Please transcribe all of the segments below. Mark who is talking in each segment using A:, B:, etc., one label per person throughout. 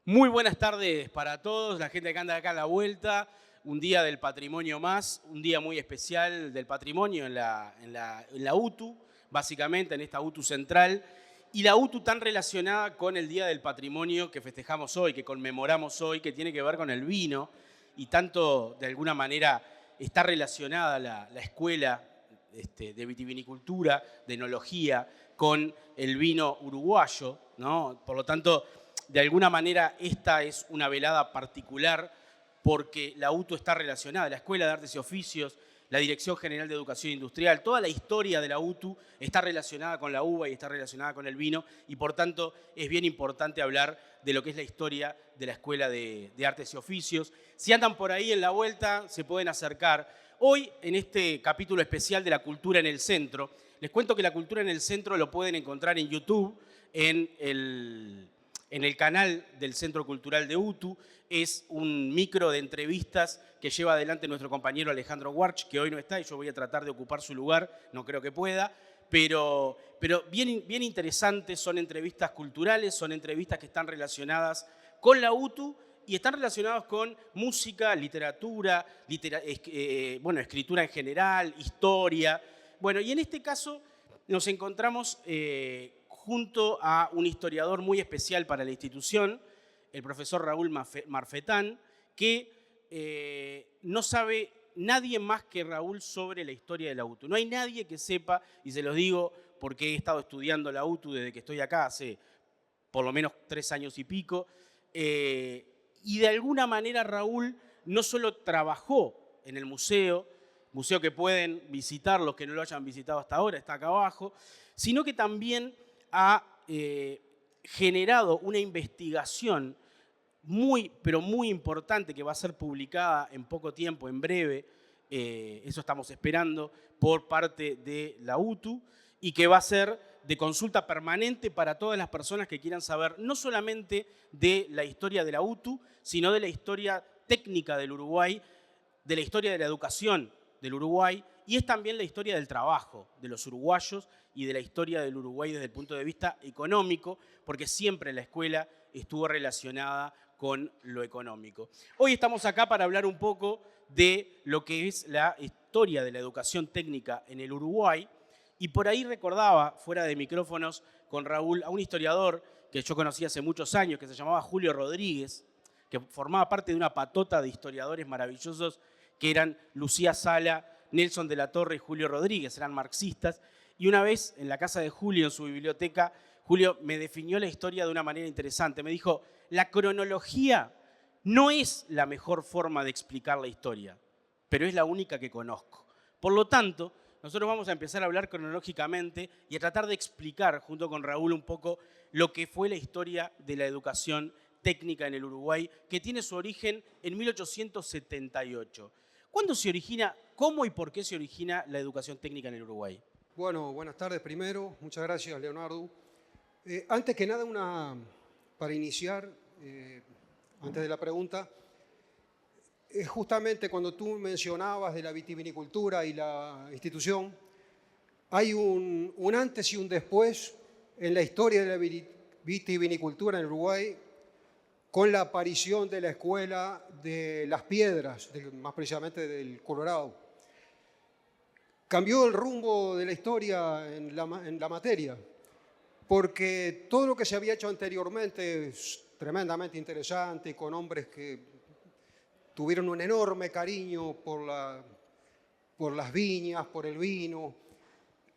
A: Muy buenas tardes para todos, la gente que anda acá a la vuelta. Un día del patrimonio más, un día muy especial del patrimonio en la UTU, básicamente en esta UTU central. Y la UTU tan relacionada con el Día del Patrimonio que festejamos hoy, que conmemoramos hoy, que tiene que ver con el vino. Y tanto, de alguna manera, está relacionada la escuela de vitivinicultura, de enología, con el vino uruguayo, ¿no? Por lo tanto, de alguna manera, esta es una velada particular porque la UTU está relacionada, la Escuela de Artes y Oficios, la Dirección General de Educación Industrial, toda la historia de la UTU está relacionada con la uva y está relacionada con el vino y por tanto es bien importante hablar de lo que es la historia de la Escuela de Artes y Oficios. Si andan por ahí en la vuelta, se pueden acercar. Hoy, en este capítulo especial de la cultura en el centro, les cuento que la cultura en el centro lo pueden encontrar en YouTube, en el canal del Centro Cultural de UTU. Es un micro de entrevistas que lleva adelante nuestro compañero Alejandro Warch, que hoy no está y yo voy a tratar de ocupar su lugar, no creo que pueda, pero bien interesantes, son entrevistas culturales, son entrevistas que están relacionadas con la UTU y están relacionadas con música, literatura, escritura en general, historia. Bueno, y en este caso nos encontramos junto a un historiador muy especial para la institución, el profesor Raúl Marfetán, que no sabe nadie más que Raúl sobre la historia de la UTU. No hay nadie que sepa, y se los digo porque he estado estudiando la UTU desde que estoy acá, hace por lo menos 3 años y pico, y de alguna manera Raúl no solo trabajó en el museo que pueden visitar los que no lo hayan visitado hasta ahora, está acá abajo, sino que también ha generado una investigación muy, pero muy importante que va a ser publicada en poco tiempo, en breve, eso estamos esperando, por parte de la UTU, y que va a ser de consulta permanente para todas las personas que quieran saber no solamente de la historia de la UTU, sino de la historia técnica del Uruguay, de la historia de la educación del Uruguay, y es también la historia del trabajo de los uruguayos y de la historia del Uruguay desde el punto de vista económico, porque siempre la escuela estuvo relacionada con lo económico. Hoy estamos acá para hablar un poco de lo que es la historia de la educación técnica en el Uruguay, y por ahí recordaba, fuera de micrófonos con Raúl, a un historiador que yo conocí hace muchos años, que se llamaba Julio Rodríguez, que formaba parte de una patota de historiadores maravillosos que eran Lucía Sala, Nelson de la Torre y Julio Rodríguez, eran marxistas. Y una vez en la casa de Julio, en su biblioteca, Julio me definió la historia de una manera interesante. Me dijo, la cronología no es la mejor forma de explicar la historia, pero es la única que conozco. Por lo tanto, nosotros vamos a empezar a hablar cronológicamente y a tratar de explicar, junto con Raúl, un poco lo que fue la historia de la educación técnica en el Uruguay, que tiene su origen en 1878. ¿Cuándo se origina, cómo y por qué se origina la educación técnica en el Uruguay?
B: Bueno, buenas tardes primero. Muchas gracias, Leonardo. Antes que nada, para iniciar, antes de la pregunta, justamente cuando tú mencionabas de la vitivinicultura y la institución, hay un antes y un después en la historia de la vitivinicultura en Uruguay con la aparición de la Escuela de las Piedras, más precisamente del Colorado. Cambió el rumbo de la historia en la materia, porque todo lo que se había hecho anteriormente es tremendamente interesante, con hombres que tuvieron un enorme cariño por las viñas, por el vino.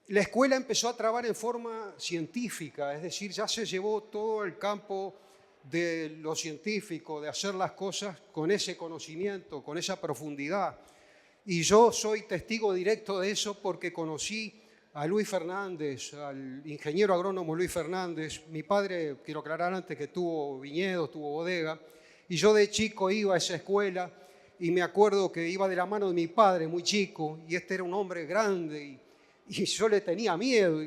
B: La escuela empezó a trabajar en forma científica, es decir, ya se llevó todo el campo de lo científico, de hacer las cosas con ese conocimiento, con esa profundidad. Y yo soy testigo directo de eso porque conocí a Luis Fernández, al ingeniero agrónomo Luis Fernández. Mi padre, quiero aclarar antes, que tuvo viñedos, tuvo bodega, y yo de chico iba a esa escuela y me acuerdo que iba de la mano de mi padre, muy chico, y este era un hombre grande y yo le tenía miedo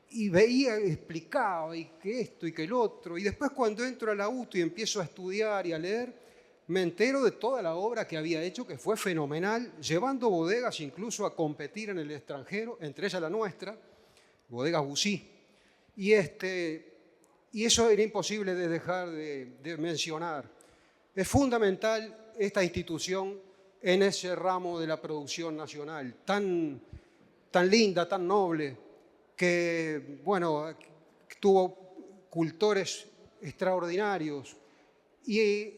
B: y veía, explicaba y que esto y que el otro. Y después cuando entro a la UTU y empiezo a estudiar y a leer, me entero de toda la obra que había hecho, que fue fenomenal, llevando bodegas incluso a competir en el extranjero, entre ellas la nuestra, Bodegas Bussí. Y Y eso era imposible de dejar de mencionar. Es fundamental esta institución en ese ramo de la producción nacional, tan linda, tan noble, que, bueno, tuvo cultores extraordinarios. Y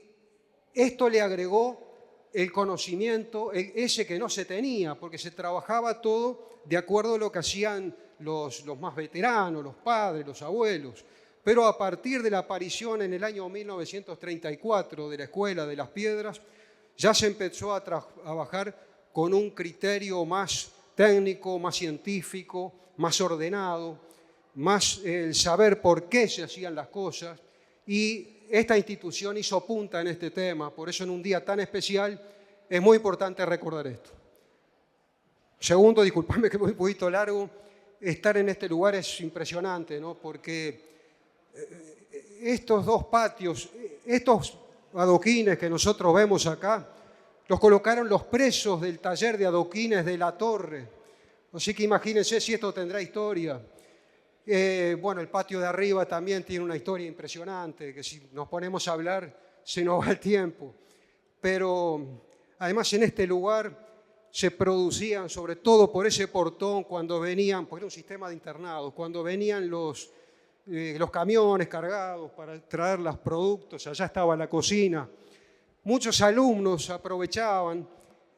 B: esto le agregó el conocimiento, ese que no se tenía, porque se trabajaba todo de acuerdo a lo que hacían los más veteranos, los padres, los abuelos. Pero a partir de la aparición en el año 1934 de la Escuela de las Piedras, ya se empezó a trabajar con un criterio más técnico, más científico, más ordenado, más el saber por qué se hacían las cosas. Y esta institución hizo punta en este tema, por eso en un día tan especial es muy importante recordar esto. Segundo, disculpadme que voy un poquito largo, estar en este lugar es impresionante, ¿no? Porque estos dos patios, estos adoquines que nosotros vemos acá, los colocaron los presos del taller de adoquines de La Torre. Así que imagínense si esto tendrá historia. Bueno, el patio de arriba también tiene una historia impresionante, que si nos ponemos a hablar se nos va el tiempo. Pero además en este lugar se producían, sobre todo por ese portón, cuando venían, porque era un sistema de internados, cuando venían los camiones cargados para traer los productos, allá estaba la cocina. Muchos alumnos aprovechaban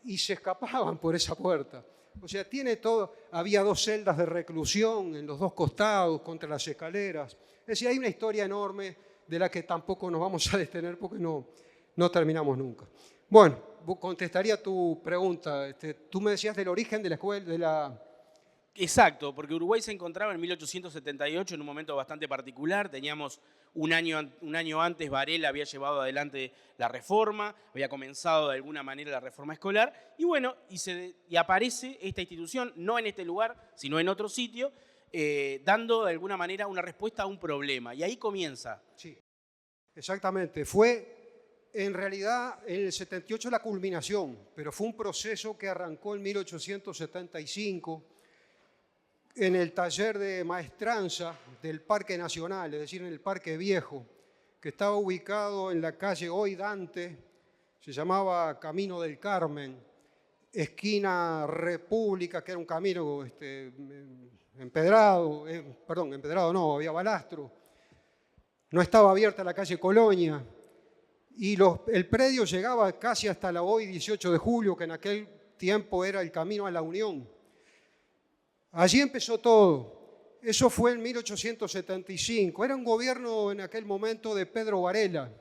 B: y se escapaban por esa puerta. O sea, tiene todo. Había 2 celdas de reclusión en los 2 costados, contra las escaleras. Es decir, hay una historia enorme de la que tampoco nos vamos a detener porque no terminamos nunca. Bueno, contestaría tu pregunta. Tú me decías del origen de la escuela,
A: Exacto, porque Uruguay se encontraba en 1878 en un momento bastante particular. Teníamos un año antes, Varela había llevado adelante la reforma, había comenzado de alguna manera la reforma escolar, y bueno, y aparece esta institución, no en este lugar, sino en otro sitio, dando de alguna manera una respuesta a un problema. Y ahí comienza.
B: Sí, exactamente. Fue en realidad en el 78 la culminación, pero fue un proceso que arrancó en 1875, en el taller de maestranza del Parque Nacional, es decir, en el Parque Viejo, que estaba ubicado en la calle Hoy Dante, se llamaba Camino del Carmen, esquina República, que era un camino empedrado no, había balastro, no estaba abierta la calle Colonia, y el predio llegaba casi hasta la hoy 18 de julio, que en aquel tiempo era el Camino a la Unión. Allí empezó todo. Eso fue en 1875. Era un gobierno en aquel momento de Pedro Varela.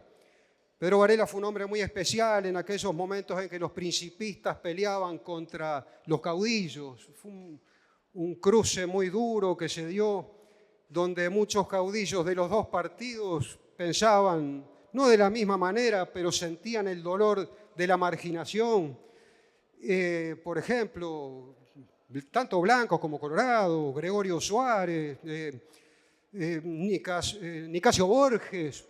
B: Pedro Varela fue un hombre muy especial en aquellos momentos en que los principistas peleaban contra los caudillos. Fue un cruce muy duro que se dio, donde muchos caudillos de los 2 partidos pensaban, no de la misma manera, pero sentían el dolor de la marginación. Por ejemplo, tanto blancos como colorados, Gregorio Suárez, Nicasio Borges,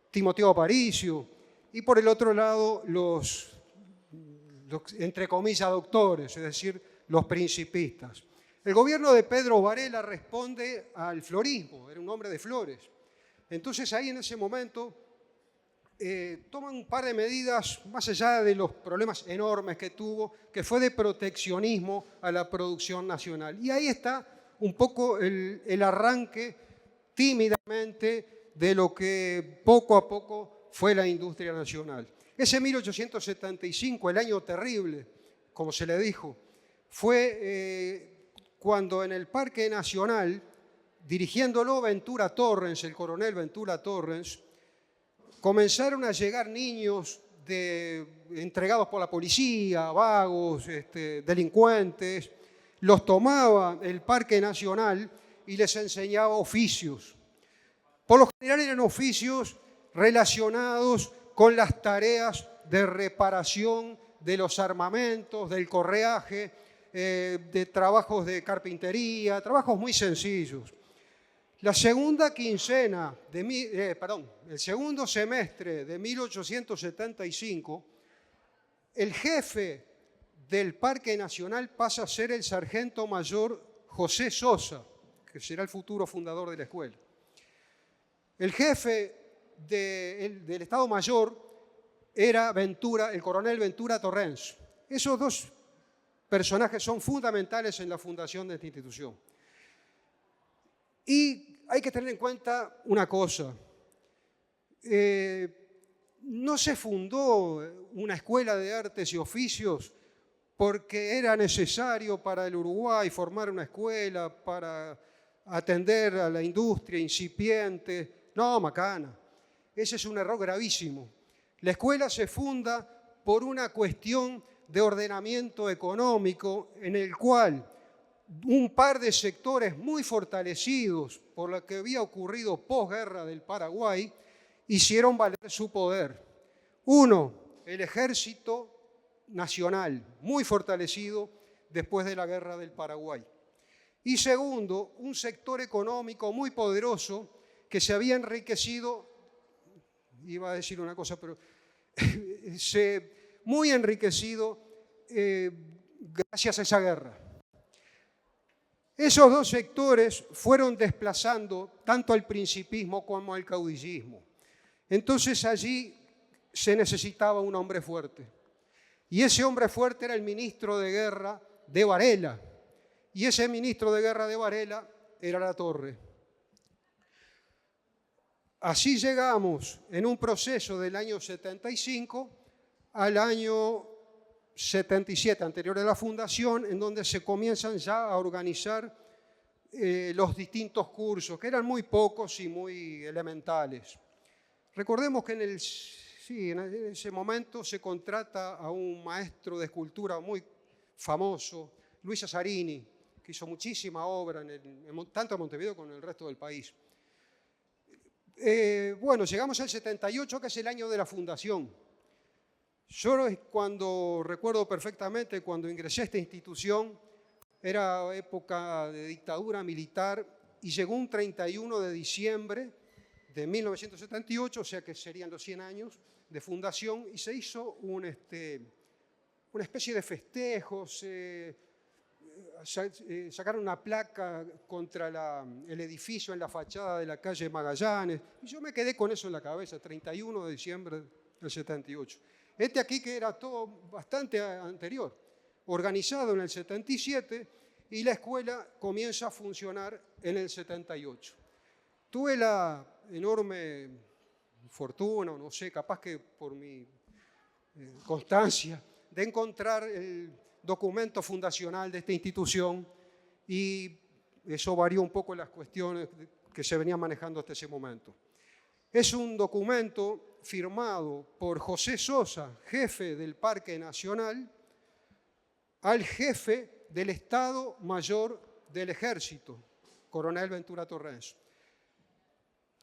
B: Timoteo Aparicio, y por el otro lado los entre comillas doctores, es decir, los principistas. El gobierno de Pedro Varela responde al florismo, era un hombre de flores. Entonces ahí en ese momento toman un par de medidas más allá de los problemas enormes que tuvo, que fue de proteccionismo a la producción nacional. Y ahí está un poco el arranque tímidamente de lo que poco a poco fue la industria nacional. Ese 1875, el año terrible, como se le dijo, fue cuando en el Parque Nacional, dirigiéndolo Ventura Torrens, el coronel Ventura Torrens, comenzaron a llegar niños entregados por la policía, vagos, delincuentes, los tomaba el Parque Nacional y les enseñaba oficios. Por lo general eran oficios relacionados con las tareas de reparación de los armamentos, del correaje, de trabajos de carpintería, trabajos muy sencillos. La segunda quincena, el segundo semestre de 1875, el jefe del Parque Nacional pasa a ser el sargento mayor José Sosa, que será el futuro fundador de la escuela. El jefe del Estado Mayor era el coronel Ventura Torrens. Esos dos personajes son fundamentales en la fundación de esta institución. Y hay que tener en cuenta una cosa. No se fundó una escuela de artes y oficios porque era necesario para el Uruguay formar una escuela para atender a la industria incipiente. No, macana. Ese es un error gravísimo. La escuela se funda por una cuestión de ordenamiento económico en el cual un par de sectores muy fortalecidos por lo que había ocurrido posguerra del Paraguay hicieron valer su poder. Uno, el ejército nacional, muy fortalecido después de la guerra del Paraguay. Y segundo, un sector económico muy poderoso que se había enriquecido, iba a decir una cosa, pero muy enriquecido gracias a esa guerra. Esos dos sectores fueron desplazando tanto al principismo como al caudillismo. Entonces allí se necesitaba un hombre fuerte. Y ese hombre fuerte era el ministro de Guerra de Varela. Y ese ministro de Guerra de Varela era Latorre. Así llegamos en un proceso del año 75 al año 77, anterior a la fundación, en donde se comienzan ya a organizar los distintos cursos, que eran muy pocos y muy elementales. Recordemos que en ese momento se contrata a un maestro de escultura muy famoso, Luis Azarini, que hizo muchísima obra tanto en Montevideo como en el resto del país. Bueno, llegamos al 78, que es el año de la fundación. Yo recuerdo perfectamente cuando ingresé a esta institución, era época de dictadura militar y llegó un 31 de diciembre de 1978, o sea que serían los 100 años de fundación, y se hizo una especie de festejos, sacaron una placa contra el edificio en la fachada de la calle Magallanes, y yo me quedé con eso en la cabeza, 31 de diciembre del 78. Aquí que era todo bastante anterior, organizado en el 77, y la escuela comienza a funcionar en el 78. Tuve la enorme fortuna, no sé, capaz que por mi constancia, de encontrar el documento fundacional de esta institución, y eso varió un poco las cuestiones que se venían manejando hasta ese momento. Es un documento firmado por José Sosa, jefe del Parque Nacional, al jefe del Estado Mayor del Ejército, coronel Ventura Torrens.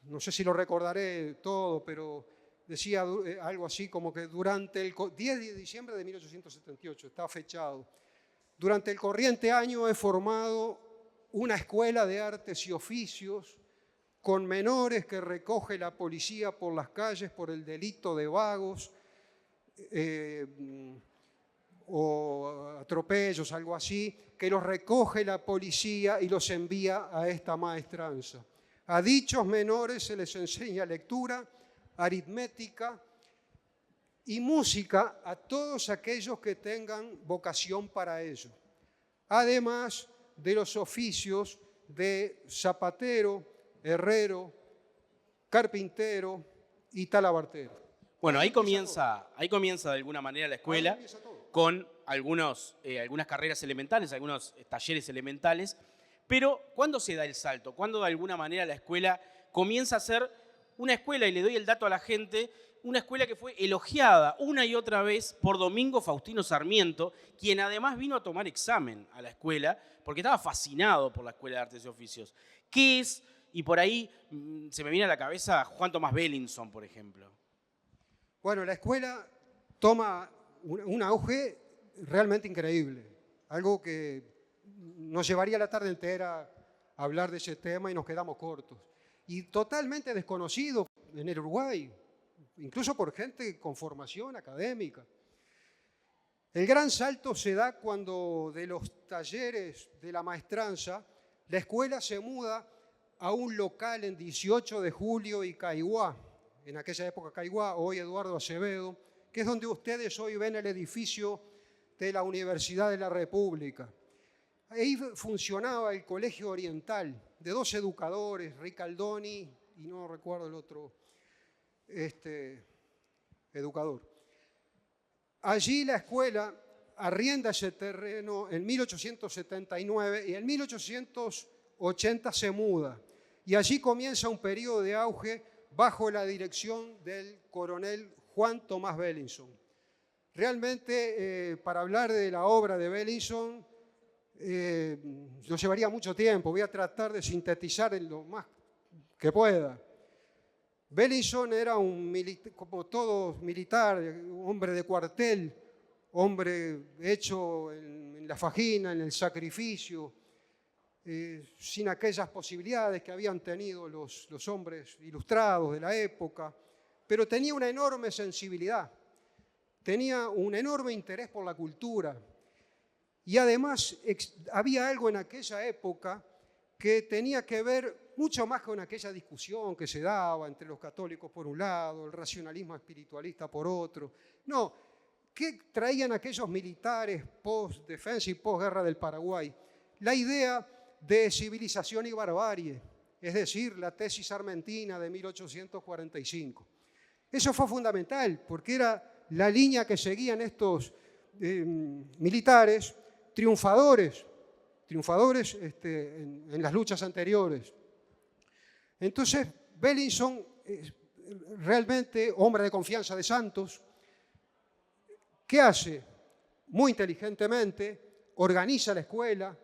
B: No sé si lo recordaré todo, pero decía algo así como que durante el 10 de diciembre de 1878, está fechado, durante el corriente año he formado una escuela de artes y oficios con menores que recoge la policía por las calles por el delito de vagos o atropellos, algo así, que los recoge la policía y los envía a esta maestranza. A dichos menores se les enseña lectura, aritmética y música a todos aquellos que tengan vocación para ello, además de los oficios de zapatero, herrero, carpintero y talabartero.
A: Bueno, ahí comienza de alguna manera la escuela con algunas carreras elementales, algunos talleres elementales, pero ¿cuándo se da el salto? ¿Cuándo de alguna manera la escuela comienza a ser una escuela, y le doy el dato a la gente, una escuela que fue elogiada una y otra vez por Domingo Faustino Sarmiento, quien además vino a tomar examen a la escuela porque estaba fascinado por la Escuela de Artes y Oficios? ¿Qué es? Y por ahí se me viene a la cabeza Juan Tomás Bellinson, por ejemplo.
B: Bueno, la escuela toma un auge realmente increíble, algo que nos llevaría la tarde entera a hablar de ese tema y nos quedamos cortos. Y totalmente desconocido en el Uruguay, incluso por gente con formación académica. El gran salto se da cuando de los talleres de la maestranza, la escuela se muda a un local en 18 de julio y Caiguá, en aquella época Caiguá, hoy Eduardo Acevedo, que es donde ustedes hoy ven el edificio de la Universidad de la República. Ahí funcionaba el Colegio Oriental, de 2 educadores, Ricaldoni y no recuerdo el otro educador. Allí la escuela arrienda ese terreno en 1879 y en 1880 se muda. Y allí comienza un periodo de auge bajo la dirección del coronel Juan Tomás Bellinson. Realmente, para hablar de la obra de Bellinson, nos llevaría mucho tiempo. Voy a tratar de sintetizar en lo más que pueda. Bellinson era como todo militar, un hombre de cuartel, hombre hecho en la fajina, en el sacrificio, sin aquellas posibilidades que habían tenido los hombres ilustrados de la época, pero tenía una enorme sensibilidad, tenía un enorme interés por la cultura y además había algo en aquella época que tenía que ver mucho más con aquella discusión que se daba entre los católicos por un lado, el racionalismo espiritualista por otro. No, ¿qué traían aquellos militares post-defensa y post-guerra del Paraguay? La idea de civilización y barbarie, es decir, la tesis armentina de 1845. Eso fue fundamental porque era la línea que seguían estos militares triunfadores en las luchas anteriores. Entonces, Bellinson, realmente hombre de confianza de Santos, ¿qué hace? Muy inteligentemente, organiza la escuela,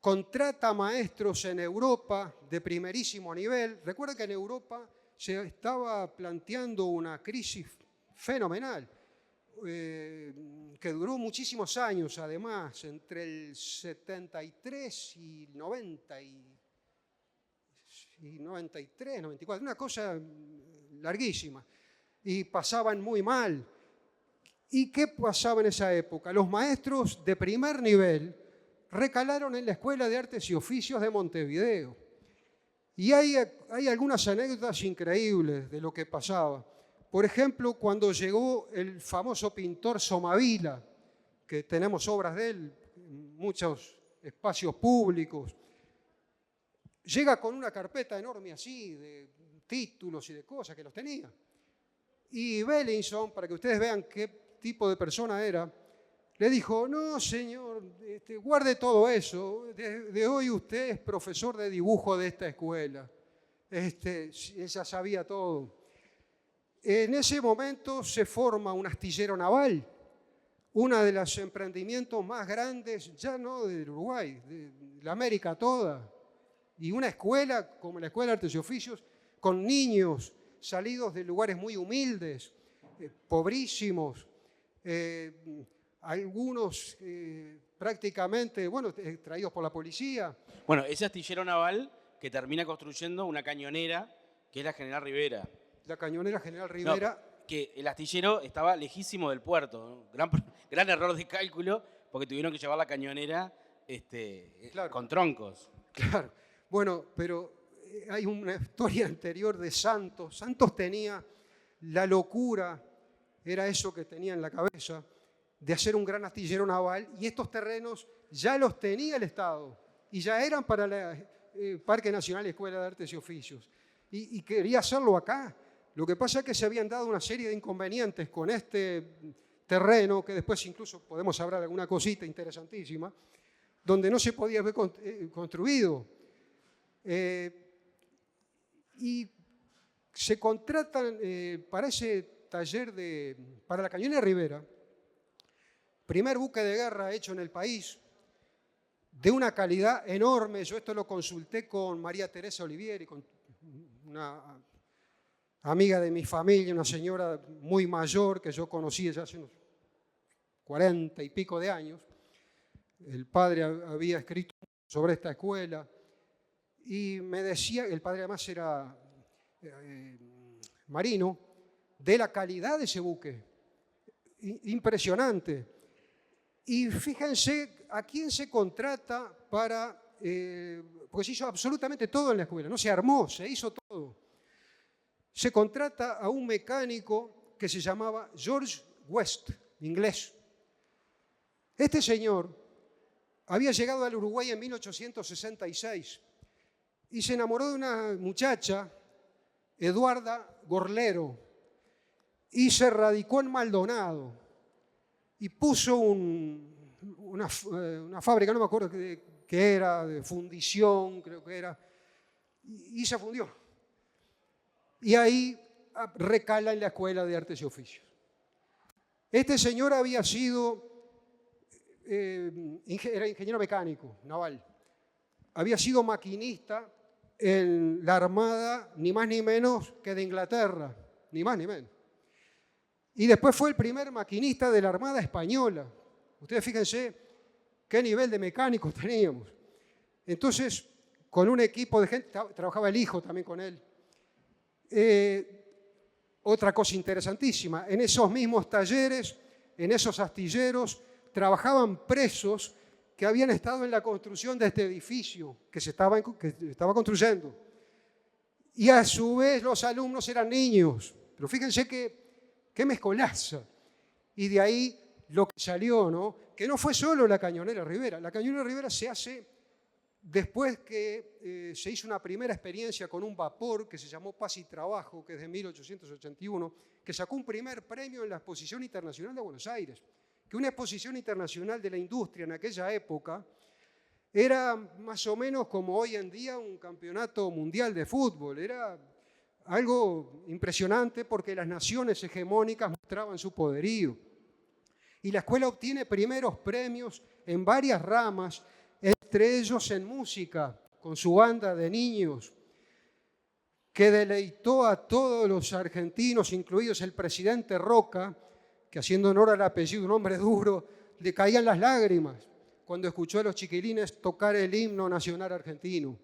B: contrata maestros en Europa de primerísimo nivel. Recuerda que en Europa se estaba planteando una crisis fenomenal, que duró muchísimos años, además, entre el 73 y 93, 94, una cosa larguísima. Y pasaban muy mal. ¿Y qué pasaba en esa época? Los maestros de primer nivel recalaron en la Escuela de Artes y Oficios de Montevideo. Y hay algunas anécdotas increíbles de lo que pasaba. Por ejemplo, cuando llegó el famoso pintor Somavila, que tenemos obras de él en muchos espacios públicos, llega con una carpeta enorme así, de títulos y de cosas que los tenía. Y Bellinson, para que ustedes vean qué tipo de persona era, le dijo, no señor, guarde todo eso, de hoy usted es profesor de dibujo de esta escuela. Ella sabía todo. En ese momento se forma un astillero naval, uno de los emprendimientos más grandes, ya no del Uruguay, de la América toda. Y una escuela como la Escuela de Artes y Oficios, con niños salidos de lugares muy humildes, pobrísimos, algunos prácticamente, traídos por la policía.
A: Bueno, ese astillero naval que termina construyendo una cañonera, que es la General Rivera.
B: La cañonera General Rivera.
A: No, que el astillero estaba lejísimo del puerto, ¿no? Gran error de cálculo, porque tuvieron que llevar la cañonera claro, con troncos.
B: Claro, bueno, pero hay una historia anterior de Santos. Santos tenía la locura, era eso que tenía en la cabeza, de hacer un gran astillero naval, y estos terrenos ya los tenía el Estado, y ya eran para el Parque Nacional y Escuela de Artes y Oficios, y quería hacerlo acá. Lo que pasa es que se habían dado una serie de inconvenientes con este terreno, que después incluso podemos hablar de alguna cosita interesantísima, donde no se podía haber construido. Y se contratan para ese taller para la cañonera Rivera, primer buque de guerra hecho en el país, de una calidad enorme. Yo esto lo consulté con María Teresa Olivieri, con una amiga de mi familia, una señora muy mayor que yo conocí ya hace unos 40 y pico de años. El padre había escrito sobre esta escuela y me decía, el padre además era marino, de la calidad de ese buque. Impresionante. Y fíjense a quién se contrata para porque se hizo absolutamente todo en la escuela, no se armó, se hizo todo. Se contrata a un mecánico que se llamaba George West, inglés. Este señor había llegado al Uruguay en 1866 y se enamoró de una muchacha, Eduarda Gorlero, y se radicó en Maldonado y puso una fábrica, no me acuerdo qué era, de fundición, creo que era, y se fundió. Y ahí recala en la Escuela de Artes y Oficios. Este señor había sido, era ingeniero mecánico naval, había sido maquinista en la Armada, ni más ni menos que de Inglaterra, ni más ni menos. Y después fue el primer maquinista de la Armada Española. Ustedes fíjense qué nivel de mecánicos teníamos. Entonces, con un equipo de gente, trabajaba el hijo también con él. Otra cosa interesantísima, en esos mismos talleres, en esos astilleros, trabajaban presos que habían estado en la construcción de este edificio que estaba construyendo. Y a su vez los alumnos eran niños. Pero fíjense qué mezcolaza. Y de ahí lo que salió, ¿no? Que no fue solo la Cañonera Rivera. La Cañonera Rivera se hace después que se hizo una primera experiencia con un vapor que se llamó Paz y Trabajo, que es de 1881, que sacó un primer premio en la Exposición Internacional de Buenos Aires. Que una exposición internacional de la industria en aquella época era más o menos como hoy en día un campeonato mundial de fútbol. Era algo impresionante porque las naciones hegemónicas mostraban su poderío. Y la escuela obtiene primeros premios en varias ramas, entre ellos en música, con su banda de niños, que deleitó a todos los argentinos, incluidos el presidente Roca, que haciendo honor al apellido, un hombre duro, le caían las lágrimas cuando escuchó a los chiquilines tocar el himno nacional argentino.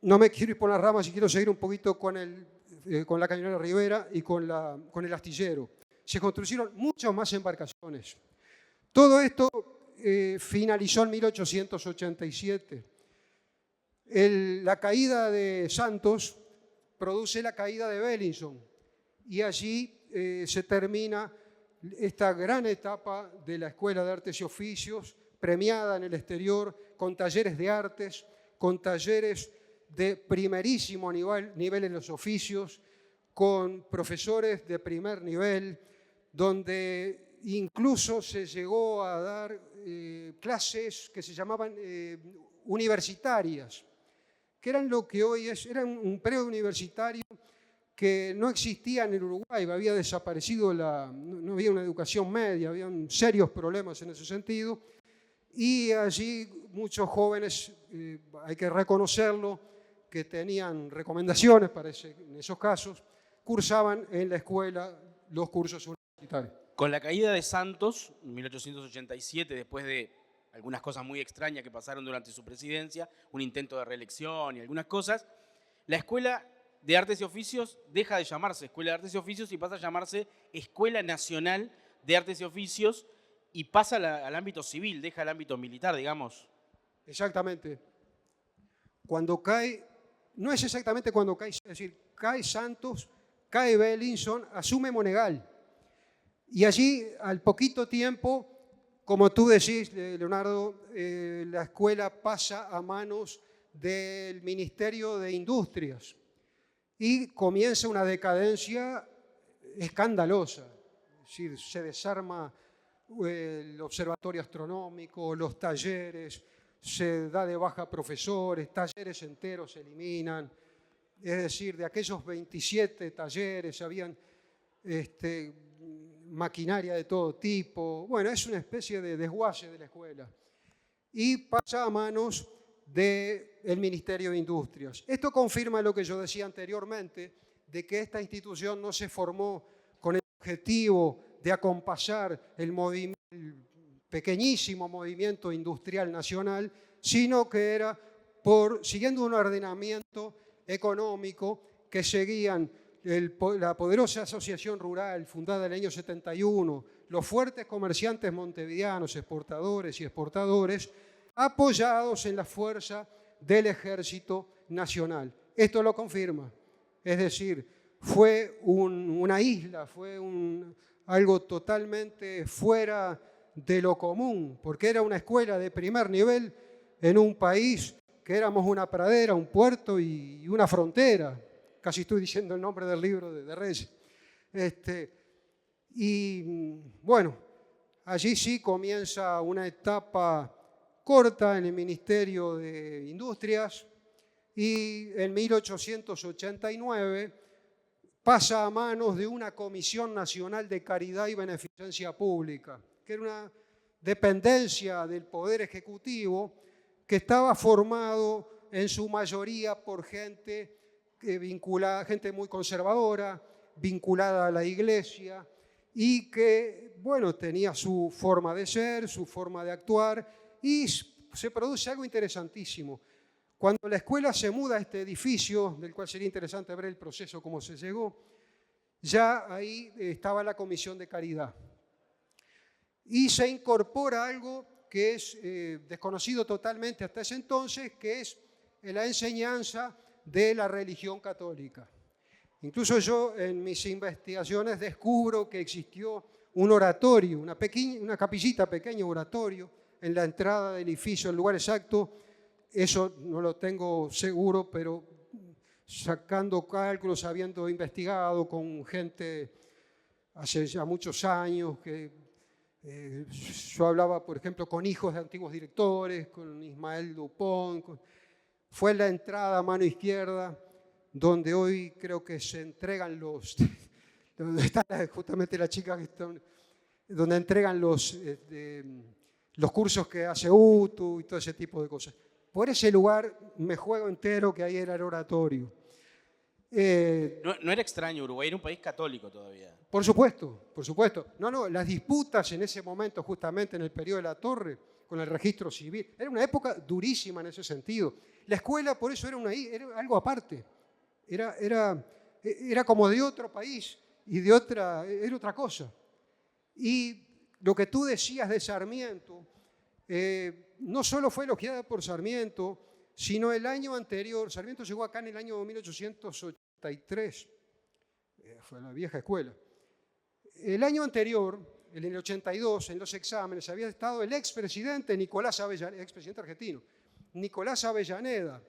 B: No me quiero ir por las ramas y quiero seguir un poquito con la Cañonera Rivera y con el astillero. Se construyeron muchas más embarcaciones. Todo esto finalizó en 1887. La caída de Santos produce la caída de Bellinson y allí se termina esta gran etapa de la Escuela de Artes y Oficios, premiada en el exterior, con talleres de artes, con talleres de primerísimo nivel en los oficios, con profesores de primer nivel, donde incluso se llegó a dar clases que se llamaban universitarias, que eran lo que hoy eran un preuniversitario que no existía en el Uruguay, había desaparecido, no había una educación media, había serios problemas en ese sentido, y allí muchos jóvenes, hay que reconocerlo, que tenían recomendaciones en esos casos, cursaban en la escuela los cursos universitarios.
A: Con la caída de Santos, en 1887, después de algunas cosas muy extrañas que pasaron durante su presidencia, un intento de reelección y algunas cosas, la Escuela de Artes y Oficios deja de llamarse Escuela de Artes y Oficios y pasa a llamarse Escuela Nacional de Artes y Oficios y pasa al ámbito civil, deja el ámbito militar, digamos.
B: Exactamente. Cuando cae, no es exactamente cuando cae, es decir, cae Santos, cae Bellinson, asume Monegal. Y allí, al poquito tiempo, como tú decís, Leonardo, la escuela pasa a manos del Ministerio de Industrias y comienza una decadencia escandalosa. Es decir, se desarma el observatorio astronómico, los talleres, se da de baja profesores, talleres enteros se eliminan. Es decir, de aquellos 27 talleres habían maquinaria de todo tipo. Bueno, es una especie de desguace de la escuela. Y pasa a manos del Ministerio de Industrias. Esto confirma lo que yo decía anteriormente, de que esta institución no se formó con el objetivo de acompasar el pequeñísimo movimiento industrial nacional, sino que era siguiendo un ordenamiento económico que seguían la poderosa asociación rural fundada en el año 71, los fuertes comerciantes montevideanos, exportadores y exportadores, apoyados en la fuerza del Ejército Nacional. Esto lo confirma. Es decir, fue una isla, fue algo totalmente fuera de lo común, porque era una escuela de primer nivel en un país que éramos una pradera, un puerto y una frontera. Casi estoy diciendo el nombre del libro de Reyes. Y bueno, allí sí comienza una etapa corta en el Ministerio de Industrias y en 1889 pasa a manos de una Comisión Nacional de Caridad y Beneficencia Pública, que era una dependencia del Poder Ejecutivo que estaba formado en su mayoría por gente vinculada, gente muy conservadora, vinculada a la Iglesia y que, bueno, tenía su forma de ser, su forma de actuar y se produce algo interesantísimo. Cuando la escuela se muda a este edificio, del cual sería interesante ver el proceso, cómo se llegó, ya ahí estaba la Comisión de Caridad. Y se incorpora algo que es desconocido totalmente hasta ese entonces, que es la enseñanza de la religión católica. Incluso yo en mis investigaciones descubro que existió un oratorio, una capillita, pequeño oratorio, en la entrada del edificio, el lugar exacto. Eso no lo tengo seguro, pero sacando cálculos, habiendo investigado con gente hace ya muchos años, que yo hablaba, por ejemplo, con hijos de antiguos directores, con Ismael Dupont, fue la entrada a mano izquierda, donde hoy creo que se entregan donde está justamente la chica que están, donde entregan los cursos que hace UTU y todo ese tipo de cosas. Por ese lugar me juego entero que ahí era el oratorio.
A: No era extraño, Uruguay era un país católico todavía.
B: Por supuesto, por supuesto. No, las disputas en ese momento, justamente en el periodo de la Torre, con el registro civil, era una época durísima en ese sentido. La escuela, por eso, era algo aparte. Era como de otro país y era otra cosa. Y lo que tú decías de Sarmiento, no solo fue elogiada por Sarmiento, sino el año anterior. Sarmiento llegó acá en el año 1883, fue la vieja escuela. El año anterior, en el 82, en los exámenes, había estado el expresidente Nicolás Avellaneda, expresidente argentino, Nicolás Avellaneda,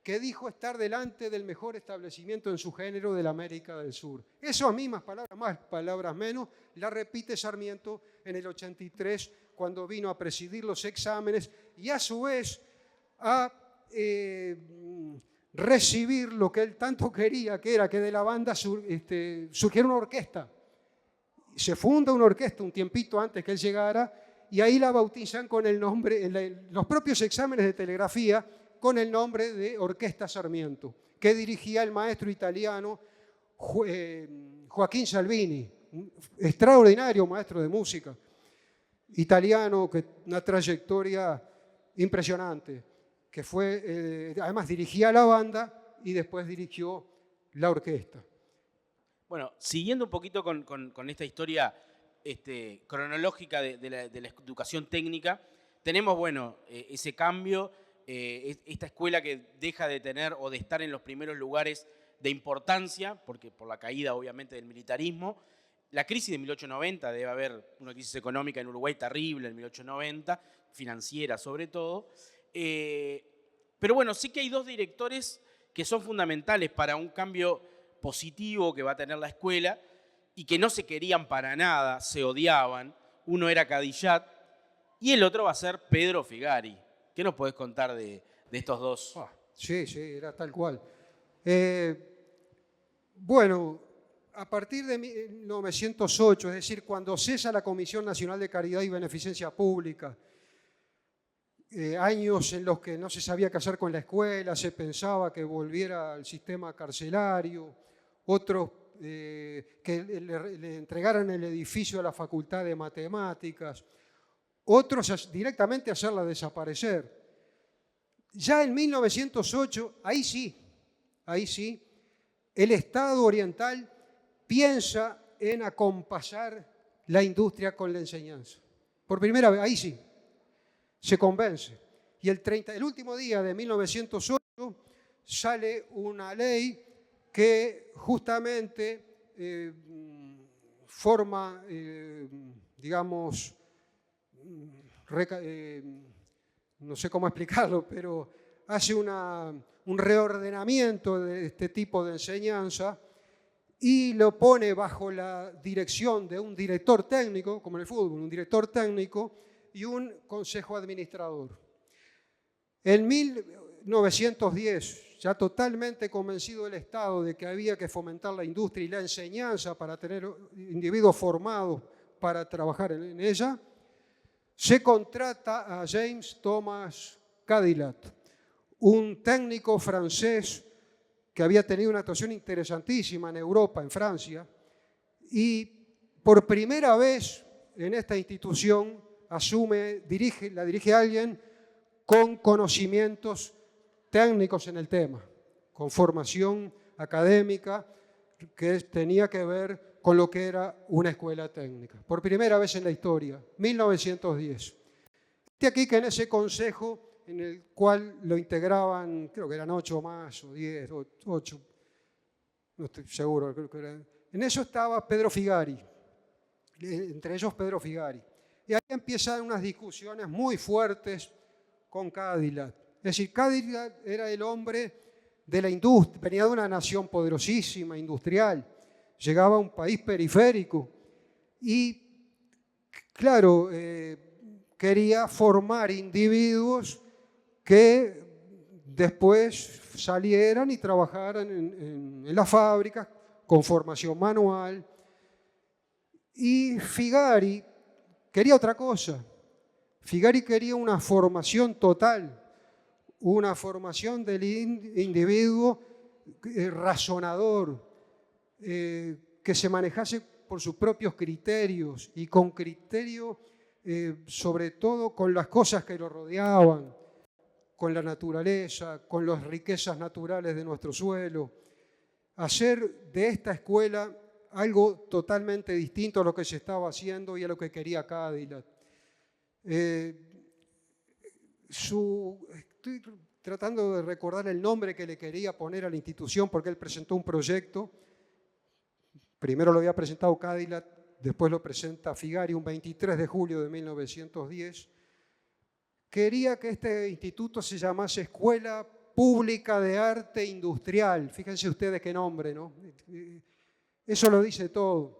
B: que dijo estar delante del mejor establecimiento en su género de la América del Sur. Esas mismas palabras, más palabras menos, la repite Sarmiento en el 83, cuando vino a presidir los exámenes y a su vez a recibir lo que él tanto quería, que era que de la banda surgiera una orquesta. Se funda una orquesta un tiempito antes que él llegara y ahí la bautizan con el nombre, los propios exámenes de telegrafía, con el nombre de Orquesta Sarmiento, que dirigía el maestro italiano Joaquín Salvini, un extraordinario maestro de música italiano, una trayectoria impresionante, que además dirigía la banda y después dirigió la orquesta.
A: Bueno, siguiendo un poquito con esta historia cronológica de la educación técnica, tenemos, bueno, ese cambio, esta escuela que deja de tener o de estar en los primeros lugares de importancia, porque por la caída, obviamente, del militarismo. La crisis de 1890, debe haber una crisis económica en Uruguay terrible en 1890, financiera sobre todo. Pero bueno, sí que hay dos directores que son fundamentales para un cambio positivo que va a tener la escuela y que no se querían para nada, se odiaban. Uno era Cadillat y el otro va a ser Pedro Figari. ¿Qué nos podés contar de estos dos?
B: Sí, era tal cual. Bueno, a partir de 1908, es decir, cuando cesa la Comisión Nacional de Caridad y Beneficencia Pública, años en los que no se sabía qué hacer con la escuela, se pensaba que volviera al sistema carcelario, otros que le entregaran el edificio a la Facultad de Matemáticas, otros directamente hacerla desaparecer. Ya en 1908, ahí sí, el Estado oriental piensa en acompasar la industria con la enseñanza. Por primera vez, ahí sí, se convence. y el último día de 1908 sale una ley que justamente forma, digamos, no sé cómo explicarlo, pero hace un reordenamiento de este tipo de enseñanza y lo pone bajo la dirección de un director técnico, como en el fútbol, un director técnico y un consejo administrador. En 1910, ya totalmente convencido el Estado de que había que fomentar la industria y la enseñanza para tener individuos formados para trabajar en ella, se contrata a James Thomas Cadillac, un técnico francés que había tenido una actuación interesantísima en Europa, en Francia, y por primera vez en esta institución la dirige alguien con conocimientos técnicos en el tema, con formación académica que tenía que ver con lo que era una escuela técnica. Por primera vez en la historia, 1910. De aquí que en ese consejo, en el cual lo integraban, creo que eran 8 más o 10, 8, no estoy seguro, creo que eran. En eso estaba Pedro Figari, entre ellos Pedro Figari. Y ahí empiezan unas discusiones muy fuertes con Cadillac. Es decir, Cadillac era el hombre de la industria, venía de una nación poderosísima, industrial, llegaba a un país periférico y, claro, quería formar individuos que después salieran y trabajaran en las fábricas con formación manual. Y Figari quería otra cosa. Figari quería una formación total, una formación del individuo razonador, que se manejase por sus propios criterios y con criterio sobre todo con las cosas que lo rodeaban, con la naturaleza, con las riquezas naturales de nuestro suelo. Hacer de esta escuela algo totalmente distinto a lo que se estaba haciendo y a lo que quería Cadillac. Estoy tratando de recordar el nombre que le quería poner a la institución porque él presentó un proyecto. Primero lo había presentado Cadillac, después lo presenta Figari un 23 de julio de 1910. Quería que este instituto se llamase Escuela Pública de Arte Industrial. Fíjense ustedes qué nombre, ¿no? Eso lo dice todo.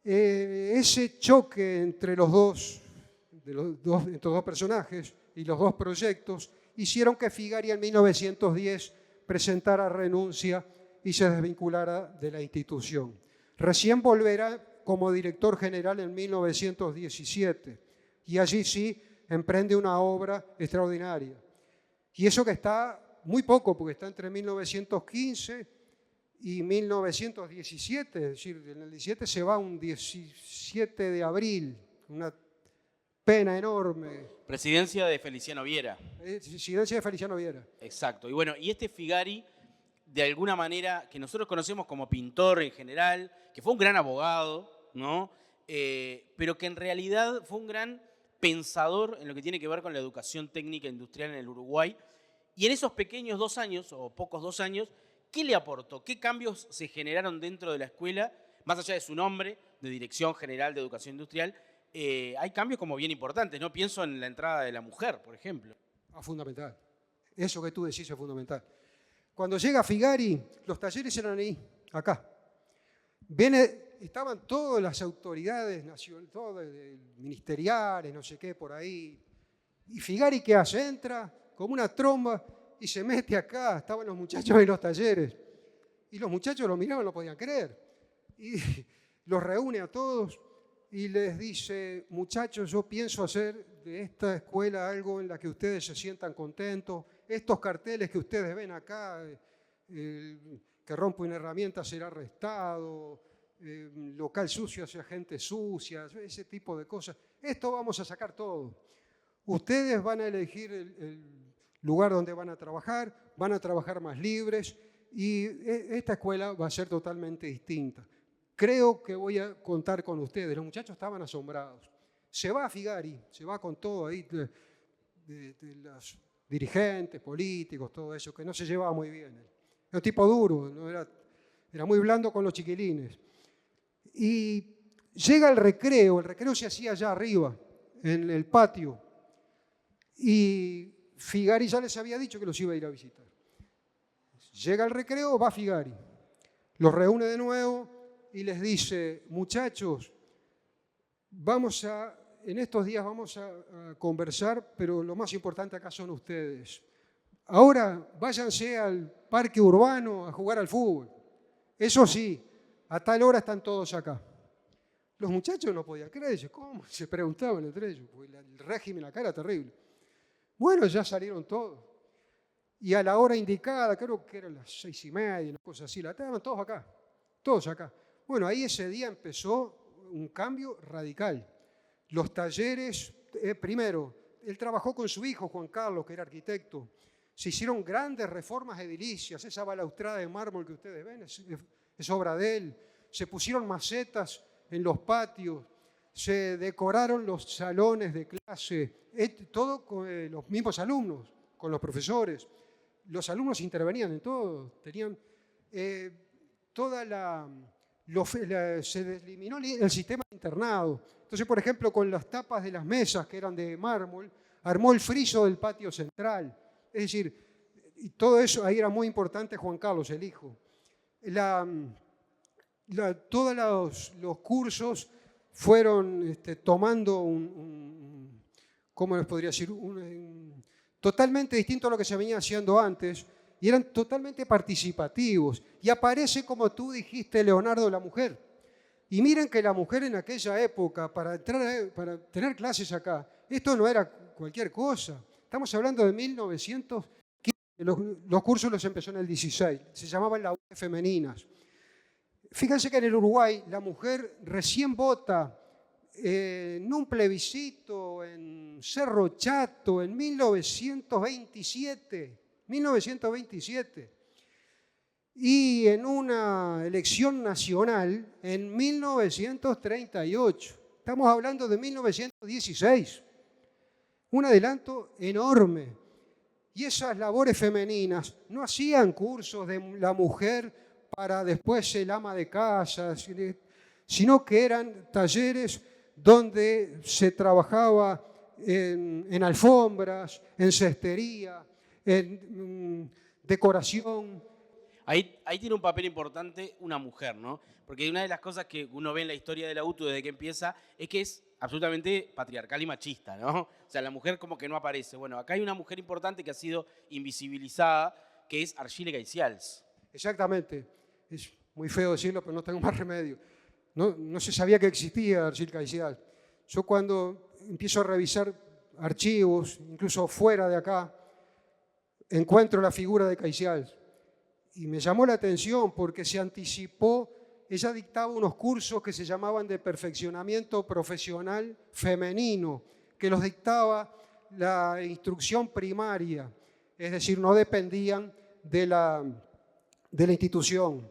B: Ese choque entre estos dos personajes y los dos proyectos hicieron que Figari en 1910 presentara renuncia y se desvinculara de la institución. Recién volverá como director general en 1917 y allí sí emprende una obra extraordinaria. Y eso que está muy poco, porque está entre 1915 y 1917, es decir, en el 17 se va un 17 de abril, una pena enorme.
A: Presidencia de Feliciano Viera.
B: Presidencia de Feliciano Viera.
A: Exacto. Y bueno, y este Figari, de alguna manera, que nosotros conocemos como pintor en general, que fue un gran abogado, ¿no? Pero que en realidad fue un gran pensador en lo que tiene que ver con la educación técnica industrial en el Uruguay. Y en esos pequeños 2 años, o pocos 2 años, ¿qué le aportó? ¿Qué cambios se generaron dentro de la escuela? Más allá de su nombre, de Dirección General de Educación Industrial, hay cambios como bien importantes, ¿no? Pienso en la entrada de la mujer, por ejemplo.
B: Fundamental. Eso que tú decís es fundamental. Cuando llega Figari, los talleres eran ahí, acá. Estaban todas las autoridades nacionales, todas ministeriales, no sé qué, por ahí. Y Figari, ¿qué hace? Entra como una tromba y se mete acá. Estaban los muchachos en los talleres. Y los muchachos lo miraban, no lo podían creer. Y los reúne a todos y les dice, muchachos, yo pienso hacer de esta escuela algo en la que ustedes se sientan contentos. Estos carteles que ustedes ven acá, que rompe una herramienta será arrestado, local sucio hacia gente sucia, ese tipo de cosas. Esto vamos a sacar todo. Ustedes van a elegir el lugar donde van a trabajar más libres y esta escuela va a ser totalmente distinta. Creo que voy a contar con ustedes. Los muchachos estaban asombrados. Se va Figari, se va con todo ahí. de los dirigentes políticos, todo eso, que no se llevaba muy bien. Era un tipo duro, ¿no? Era muy blando con los chiquilines. Y llega el recreo se hacía allá arriba, en el patio, y Figari ya les había dicho que los iba a ir a visitar. Llega el recreo, va Figari, los reúne de nuevo y les dice: muchachos, en estos días vamos a conversar, pero lo más importante acá son ustedes. Ahora váyanse al parque urbano a jugar al fútbol. Eso sí, a tal hora están todos acá. Los muchachos no podían creer, ¿cómo? Se preguntaban entre ellos, porque el régimen acá era terrible. Bueno, ya salieron todos. Y a la hora indicada, creo que eran las 6:30, una cosa así, estaban todos acá, todos acá. Bueno, ahí ese día empezó un cambio radical. Los talleres, primero, él trabajó con su hijo, Juan Carlos, que era arquitecto. Se hicieron grandes reformas edilicias, esa balaustrada de mármol que ustedes ven es obra de él. Se pusieron macetas en los patios, se decoraron los salones de clase, todo con los mismos alumnos, con los profesores. Los alumnos intervenían en todo, tenían se eliminó el sistema de internado. Entonces, por ejemplo, con las tapas de las mesas que eran de mármol, armó el friso del patio central. Es decir, y todo eso, ahí era muy importante Juan Carlos, el hijo. Todos los cursos fueron tomando ¿cómo les podría decir? Totalmente distinto a lo que se venía haciendo antes, y eran totalmente participativos. Y aparece, como tú dijiste, Leonardo, la mujer. Y miren que la mujer en aquella época, para tener clases acá, esto no era cualquier cosa. Estamos hablando de 1915, los cursos los empezó en el 16, se llamaban las femeninas. Fíjense que en el Uruguay la mujer recién vota en un plebiscito en Cerro Chato en 1927, y en una elección nacional en 1938. Estamos hablando de 1916. Un adelanto enorme. Y esas labores femeninas no hacían cursos de la mujer para después el ama de casa, sino que eran talleres donde se trabajaba en alfombras, en cestería, en decoración.
A: Ahí tiene un papel importante una mujer, ¿no? Porque una de las cosas que uno ve en la historia de la UTU desde que empieza es que es absolutamente patriarcal y machista, ¿no? O sea, la mujer como que no aparece. Bueno, acá hay una mujer importante que ha sido invisibilizada, que es Argile Caicials.
B: Exactamente. Es muy feo decirlo, pero no tengo más remedio. No se sabía que existía Argile Caicials. Yo cuando empiezo a revisar archivos, incluso fuera de acá, encuentro la figura de Caicials. Y me llamó la atención porque se anticipó. Ella dictaba unos cursos que se llamaban de perfeccionamiento profesional femenino, que los dictaba la instrucción primaria, es decir, no dependían de la institución.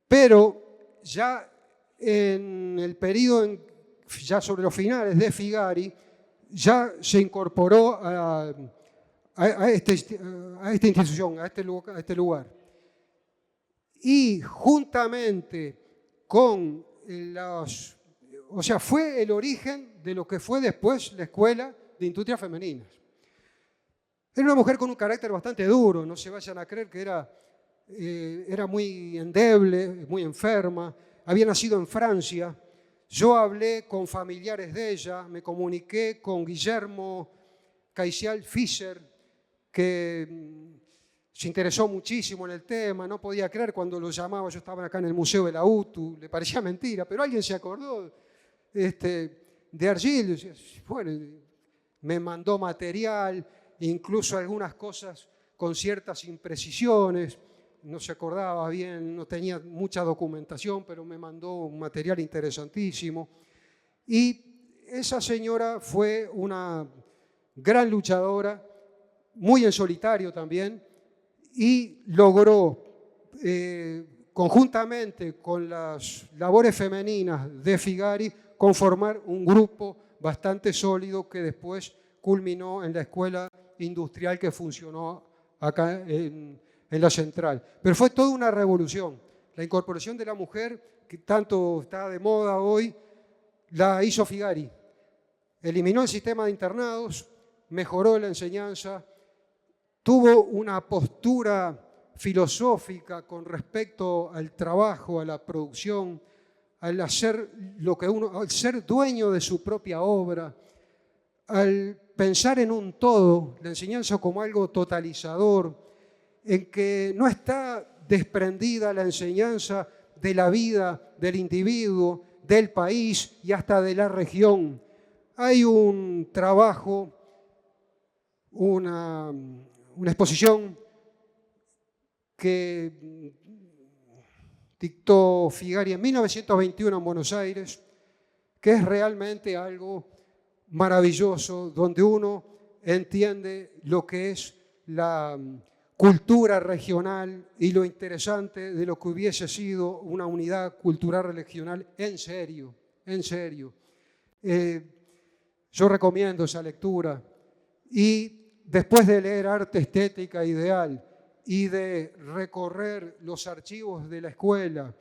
B: Pero ya en el periodo, ya sobre los finales de Figari, ya se incorporó a esta institución, a este lugar. Y juntamente con fue el origen de lo que fue después la Escuela de Industrias Femeninas. Era una mujer con un carácter bastante duro, no se vayan a creer que era muy endeble, muy enferma, había nacido en Francia. Yo hablé con familiares de ella, me comuniqué con Guillermo Caicial Fischer, que se interesó muchísimo en el tema, no podía creer cuando lo llamaba, yo estaba acá en el Museo de la UTU, le parecía mentira, pero alguien se acordó de Argile. Bueno, me mandó material, incluso algunas cosas con ciertas imprecisiones, no se acordaba bien, no tenía mucha documentación, pero me mandó un material interesantísimo. Y esa señora fue una gran luchadora, muy en solitario también, y logró, conjuntamente con las labores femeninas de Figari, conformar un grupo bastante sólido que después culminó en la escuela industrial que funcionó acá en la central. Pero fue toda una revolución. La incorporación de la mujer, que tanto está de moda hoy, la hizo Figari. Eliminó el sistema de internados, mejoró la enseñanza, tuvo una postura filosófica con respecto al trabajo, a la producción, al hacer lo que uno, al ser dueño de su propia obra, al pensar en un todo, la enseñanza como algo totalizador, en que no está desprendida la enseñanza de la vida del individuo, del país y hasta de la región. Hay un trabajo, una exposición que dictó Figari en 1921 en Buenos Aires, que es realmente algo maravilloso, donde uno entiende lo que es la cultura regional y lo interesante de lo que hubiese sido una unidad cultural regional en serio, en serio. Yo recomiendo esa lectura y después de leer Arte Estética Ideal y de recorrer los archivos de la escuela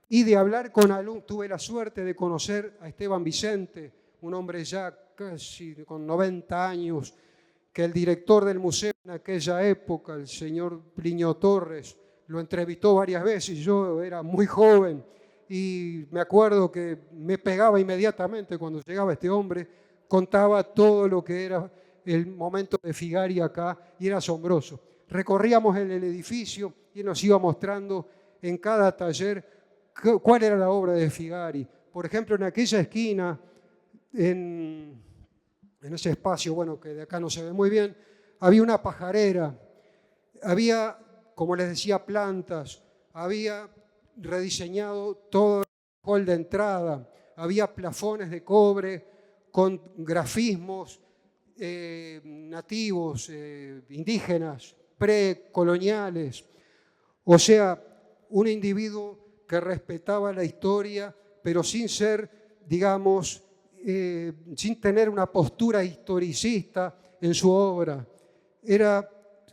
B: y de hablar con alumnos, tuve la suerte de conocer a Esteban Vicente, un hombre ya casi con 90 años, que el director del museo en aquella época, el señor Plinio Torres, lo entrevistó varias veces. Yo era muy joven y me acuerdo que me pegaba inmediatamente cuando llegaba este hombre, contaba todo lo que era el momento de Figari acá y era asombroso. Recorríamos el edificio y nos iba mostrando en cada taller cuál era la obra de Figari. Por ejemplo, en aquella esquina, en ese espacio, bueno, que de acá no se ve muy bien, había una pajarera, había, como les decía, plantas, había rediseñado todo el hall de entrada, había plafones de cobre con grafismos nativos, indígenas, precoloniales. O sea, un individuo que respetaba la historia, pero sin ser, digamos, sin tener una postura historicista en su obra.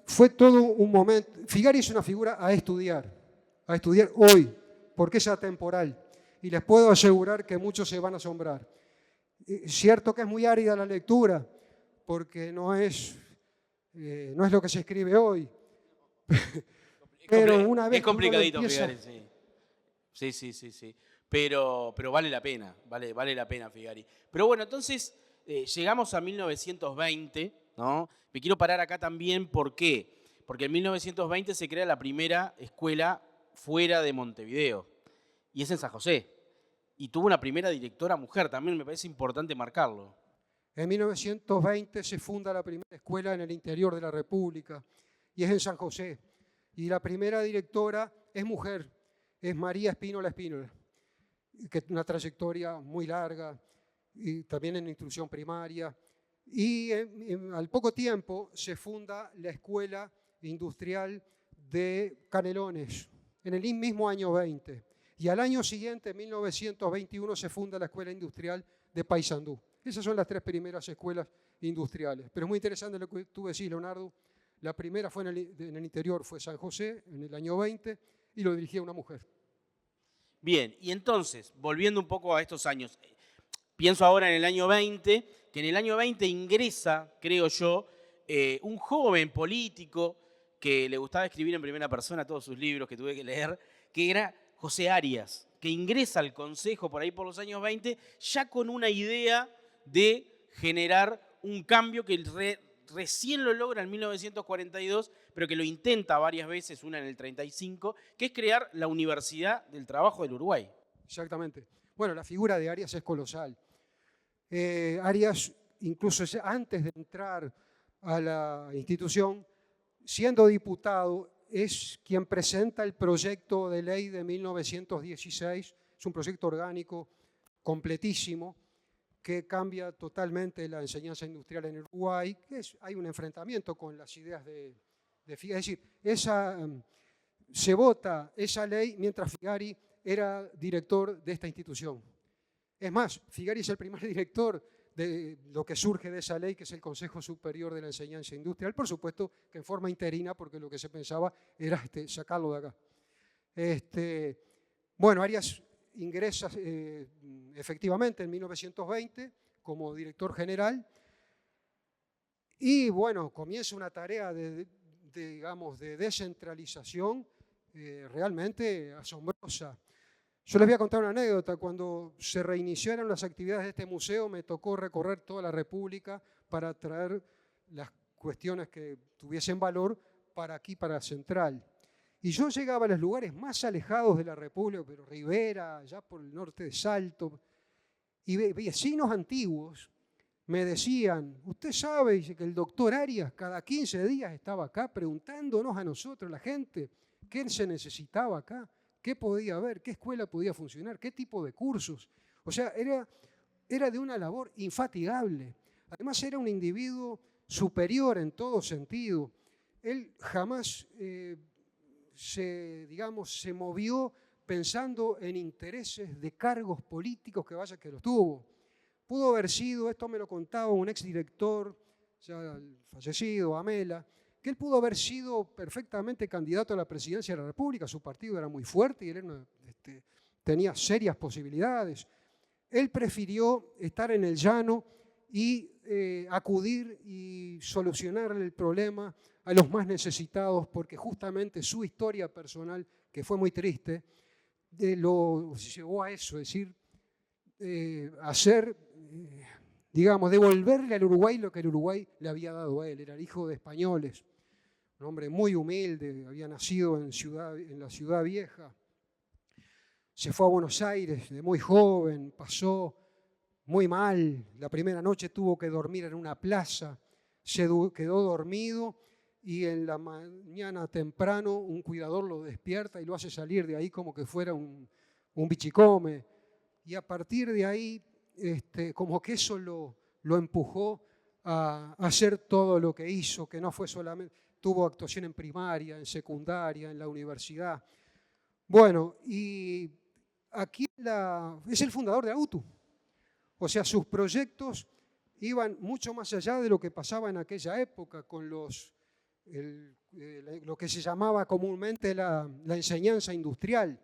B: Fue todo un momento. Figari es una figura a estudiar hoy, porque es atemporal. Y les puedo asegurar que muchos se van a asombrar. Cierto que es muy árida la lectura, porque no es lo que se escribe hoy. Pero una vez
A: es complicadito,
B: que uno empieza,
A: Figari, sí. Pero vale la pena, vale la pena, Figari. Pero bueno, entonces llegamos a 1920, ¿no? Me quiero parar acá también, ¿por qué? Porque en 1920 se crea la primera escuela fuera de Montevideo, y es en San José. Y tuvo una primera directora mujer, también me parece importante marcarlo.
B: En 1920 se funda la primera escuela en el interior de la República, y es en San José. Y la primera directora es mujer, es María Espínola, que tiene una trayectoria muy larga, y también en instrucción primaria. Y al poco tiempo se funda la Escuela Industrial de Canelones, en el mismo año 20. Y al año siguiente, en 1921, se funda la Escuela Industrial de Paysandú. Esas son las tres primeras escuelas industriales. Pero es muy interesante lo que tú decís, Leonardo. La primera fue en el interior, fue San José, en el año 20, y lo dirigía una mujer.
A: Bien, y entonces, volviendo un poco a estos años, pienso ahora en el año 20, que en el año 20 ingresa, creo yo, un joven político que le gustaba escribir en primera persona todos sus libros que tuve que leer, que era José Arias, que ingresa al Consejo por ahí por los años 20, ya con una idea de generar un cambio que recién lo logra en 1942, pero que lo intenta varias veces, una en el 35, que es crear la Universidad del Trabajo del Uruguay.
B: Exactamente. Bueno, la figura de Arias es colosal. Arias, incluso antes de entrar a la institución, siendo diputado, es quien presenta el proyecto de ley de 1916. Es un proyecto orgánico completísimo que cambia totalmente la enseñanza industrial en Uruguay. Hay un enfrentamiento con las ideas de Figari. Es decir, se vota esa ley mientras Figari era director de esta institución. Es más, Figari es el primer director de lo que surge de esa ley, que es el Consejo Superior de la Enseñanza Industrial, por supuesto que en forma interina, porque lo que se pensaba era sacarlo de acá. Bueno, Arias ingresa efectivamente en 1920 como director general y bueno, comienza una tarea digamos, de descentralización realmente asombrosa. Yo les voy a contar una anécdota. Cuando se reiniciaron las actividades de este museo, me tocó recorrer toda la República para traer las cuestiones que tuviesen valor para aquí, para Central. Y yo llegaba a los lugares más alejados de la República, pero Rivera, allá por el norte de Salto, y vecinos antiguos me decían, usted sabe, dice, que el doctor Arias cada 15 días estaba acá preguntándonos a nosotros, la gente, qué se necesitaba acá, qué podía haber, qué escuela podía funcionar, qué tipo de cursos. O sea, era de una labor infatigable. Además era un individuo superior en todo sentido. Él jamás se movió pensando en intereses de cargos políticos, que vaya que los tuvo. Pudo haber sido, esto me lo contaba un exdirector, ya fallecido, Amela, que él pudo haber sido perfectamente candidato a la presidencia de la República. Su partido era muy fuerte y él tenía serias posibilidades. Él prefirió estar en el llano y acudir y solucionar el problema a los más necesitados, porque justamente su historia personal, que fue muy triste, lo llevó a eso, es decir, digamos, devolverle al Uruguay lo que el Uruguay le había dado a él. Era el hijo de españoles, un hombre muy humilde, había nacido en la Ciudad Vieja. Se fue a Buenos Aires de muy joven, pasó muy mal. La primera noche tuvo que dormir en una plaza, quedó dormido y en la mañana temprano un cuidador lo despierta y lo hace salir de ahí como que fuera un bichicome. Y a partir de ahí, como que eso lo empujó a hacer todo lo que hizo, que no fue solamente, tuvo actuación en primaria, en secundaria, en la universidad. Bueno, y aquí es el fundador de la UTU. O sea, sus proyectos iban mucho más allá de lo que pasaba en aquella época con lo que se llamaba comúnmente la enseñanza industrial.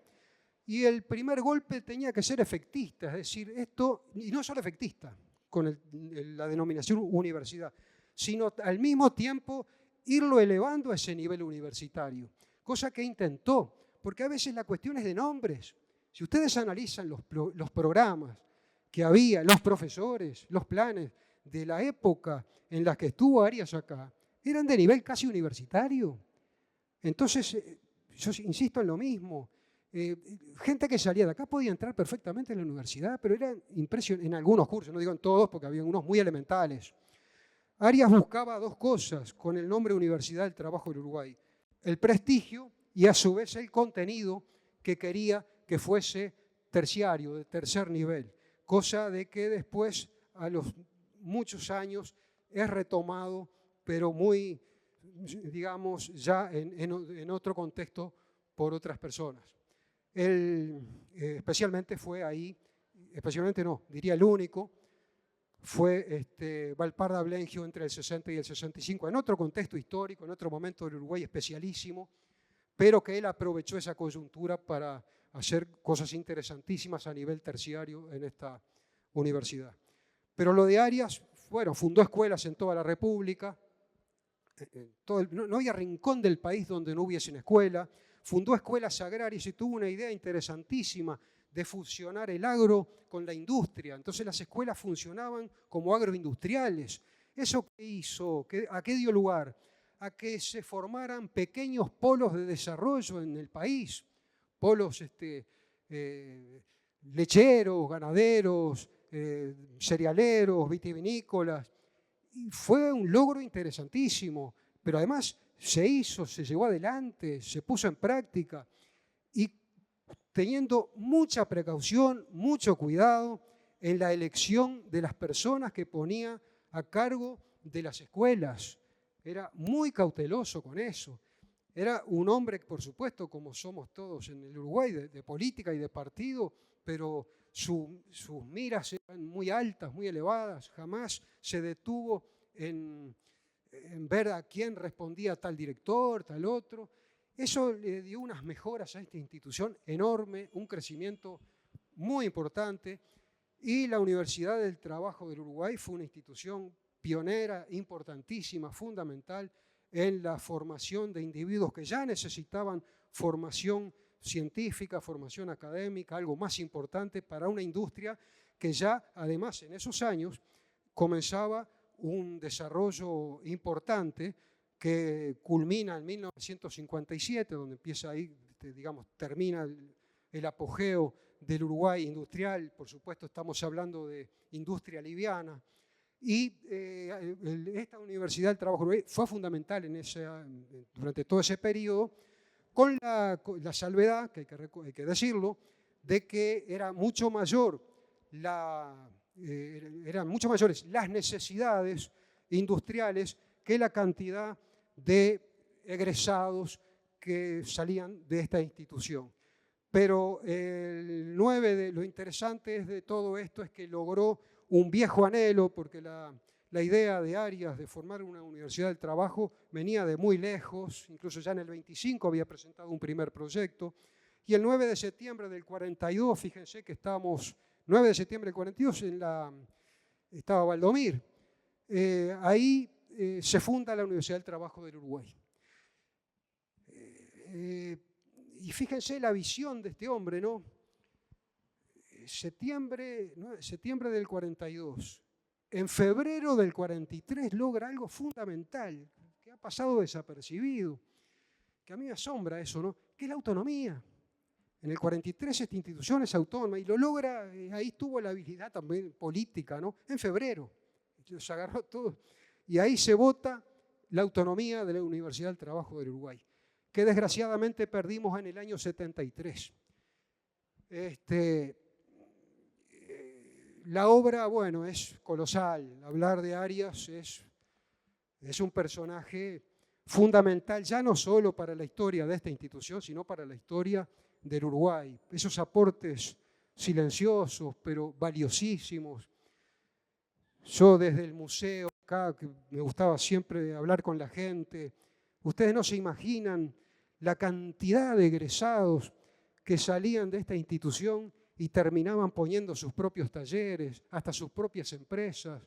B: Y el primer golpe tenía que ser efectista, es decir, esto, y no solo efectista, con la denominación universidad, sino al mismo tiempo irlo elevando a ese nivel universitario, cosa que intentó, porque a veces la cuestión es de nombres. Si ustedes analizan los programas que había, los profesores, los planes de la época en la que estuvo Arias acá, eran de nivel casi universitario. Entonces, yo insisto en lo mismo. Gente que salía de acá podía entrar perfectamente en la universidad, pero era impresionante en algunos cursos, no digo en todos, porque había unos muy elementales. Arias buscaba dos cosas con el nombre Universidad del Trabajo del Uruguay: el prestigio y a su vez el contenido que quería que fuese terciario, de tercer nivel, cosa de que después, a los muchos años, es retomado, pero muy, digamos, ya en otro contexto por otras personas. Él especialmente fue ahí, especialmente no, diría el único, fue Valparda Blengio entre el 60 y el 65, en otro contexto histórico, en otro momento del Uruguay especialísimo, pero que él aprovechó esa coyuntura para hacer cosas interesantísimas a nivel terciario en esta universidad. Pero lo de Arias, bueno, fundó escuelas en toda la República, no había rincón del país donde no hubiese una escuela, fundó escuelas agrarias y tuvo una idea interesantísima de fusionar el agro con la industria. Entonces las escuelas funcionaban como agroindustriales. ¿Eso qué hizo? ¿A qué dio lugar? A que se formaran pequeños polos de desarrollo en el país, polos lecheros, ganaderos, cerealeros, vitivinícolas. Y fue un logro interesantísimo, pero además se hizo, se llevó adelante, se puso en práctica y teniendo mucha precaución, mucho cuidado en la elección de las personas que ponía a cargo de las escuelas. Era muy cauteloso con eso. Era un hombre, por supuesto, como somos todos en el Uruguay, de política y de partido, pero sus miras eran muy altas, muy elevadas, jamás se detuvo en ver a quién respondía tal director, tal otro. Eso le dio unas mejoras a esta institución enorme, un crecimiento muy importante, y la Universidad del Trabajo del Uruguay fue una institución pionera, importantísima, fundamental en la formación de individuos que ya necesitaban formación científica, formación académica, algo más importante para una industria que ya, además, en esos años comenzaba un desarrollo importante que culmina en 1957, donde empieza ahí, digamos, termina el apogeo del Uruguay industrial. Por supuesto, estamos hablando de industria liviana. Y esta Universidad del Trabajo Uruguay fue fundamental durante todo ese periodo, con la salvedad, que hay que decirlo, de que eran mucho mayores las necesidades industriales que la cantidad de egresados que salían de esta institución. Pero lo interesante de todo esto es que logró un viejo anhelo, porque la idea de Arias de formar una universidad del trabajo venía de muy lejos, incluso ya en el 25 había presentado un primer proyecto, y el 9 de septiembre del 42, fíjense que estábamos, 9 de septiembre del 42, estaba Valdomir, ahí se funda la Universidad del Trabajo del Uruguay. Y fíjense la visión de este hombre, ¿no? Septiembre del 42. En febrero del 43 logra algo fundamental, que ha pasado desapercibido, que a mí me asombra eso, ¿no? Que es la autonomía. En el 43 esta institución es autónoma y lo logra, ahí tuvo la habilidad también política, ¿no? En febrero, los agarró todos. Y ahí se vota la autonomía de la Universidad del Trabajo del Uruguay, que desgraciadamente perdimos en el año 73. La obra, bueno, es colosal. Hablar de Arias es un personaje fundamental, ya no solo para la historia de esta institución, sino para la historia del Uruguay. Esos aportes silenciosos, pero valiosísimos. Yo desde el museo, acá, que me gustaba siempre hablar con la gente, ustedes no se imaginan la cantidad de egresados que salían de esta institución y terminaban poniendo sus propios talleres, hasta sus propias empresas.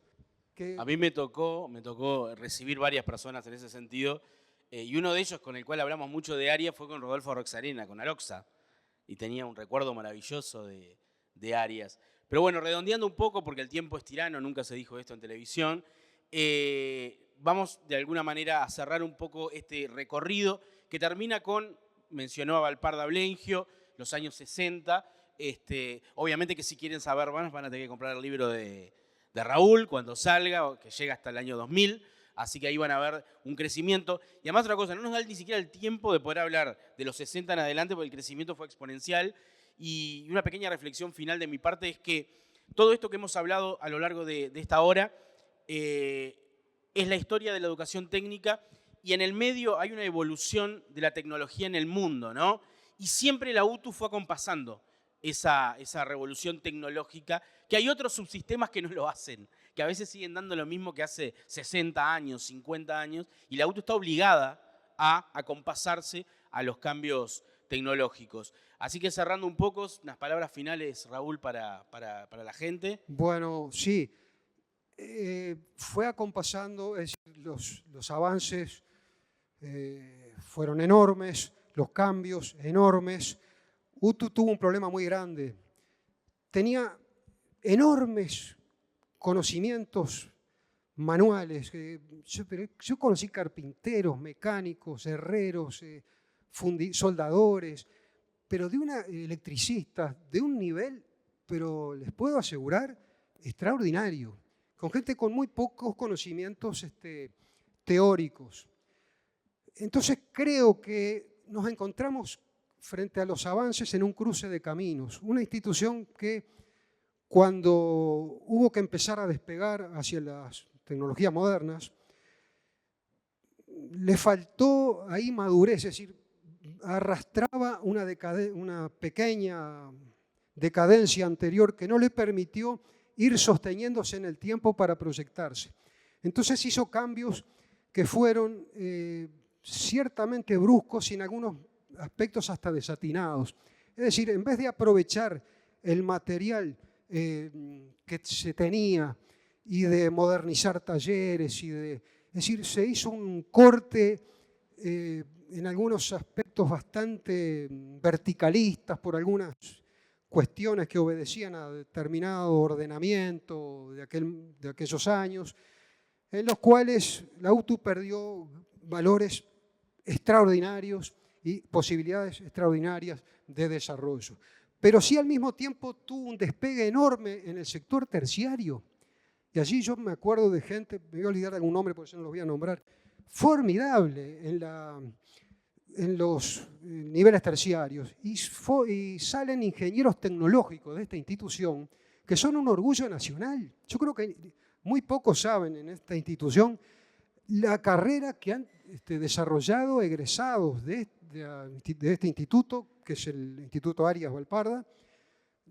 A: A mí me tocó recibir varias personas en ese sentido, y uno de ellos con el cual hablamos mucho de Arias fue con Rodolfo Roxarena, con Aroxa, y tenía un recuerdo maravilloso de Arias. Pero bueno, redondeando un poco, porque el tiempo es tirano, nunca se dijo esto en televisión, vamos de alguna manera a cerrar un poco este recorrido que termina mencionó a Valparda Blengio, los años 60. Obviamente que si quieren saber más van a tener que comprar el libro de Raúl cuando salga, que llega hasta el año 2000. Así que ahí van a ver un crecimiento. Y además otra cosa, no nos da ni siquiera el tiempo de poder hablar de los 60 en adelante porque el crecimiento fue exponencial. Y una pequeña reflexión final de mi parte es que todo esto que hemos hablado a lo largo de esta hora es la historia de la educación técnica, y en el medio hay una evolución de la tecnología en el mundo, ¿no? Y siempre la UTU fue acompasando esa revolución tecnológica, que hay otros subsistemas que no lo hacen, que a veces siguen dando lo mismo que hace 60 años, 50 años, y la UTU está obligada a acompasarse a los cambios tecnológicos. Así que cerrando un poco, unas palabras finales, Raúl, para la gente.
B: Bueno, sí, fue acompasando, es decir, los avances fueron enormes, los cambios enormes. UTU tuvo un problema muy grande. Tenía enormes conocimientos manuales. Yo conocí carpinteros, mecánicos, herreros, soldadores, pero electricistas de un nivel, pero les puedo asegurar, extraordinario, con gente con muy pocos conocimientos teóricos. Entonces creo que nos encontramos frente a los avances en un cruce de caminos. Una institución que cuando hubo que empezar a despegar hacia las tecnologías modernas, le faltó ahí madurez, es decir, arrastraba una pequeña decadencia anterior que no le permitió ir sosteniéndose en el tiempo para proyectarse. Entonces hizo cambios que fueron ciertamente bruscos y en algunos aspectos hasta desatinados. Es decir, en vez de aprovechar el material que se tenía y de modernizar talleres, es decir, se hizo un corte en algunos aspectos bastante verticalistas por algunas cuestiones que obedecían a determinado ordenamiento de aquellos años, en los cuales la UTU perdió valores extraordinarios y posibilidades extraordinarias de desarrollo. Pero sí al mismo tiempo tuvo un despegue enorme en el sector terciario. Y allí yo me acuerdo de gente, me voy a olvidar de algún nombre porque no los voy a nombrar, formidable en los niveles terciarios. Y salen ingenieros tecnológicos de esta institución que son un orgullo nacional. Yo creo que muy pocos saben en esta institución la carrera que han desarrollado egresados de este instituto, que es el Instituto Arias Valparda,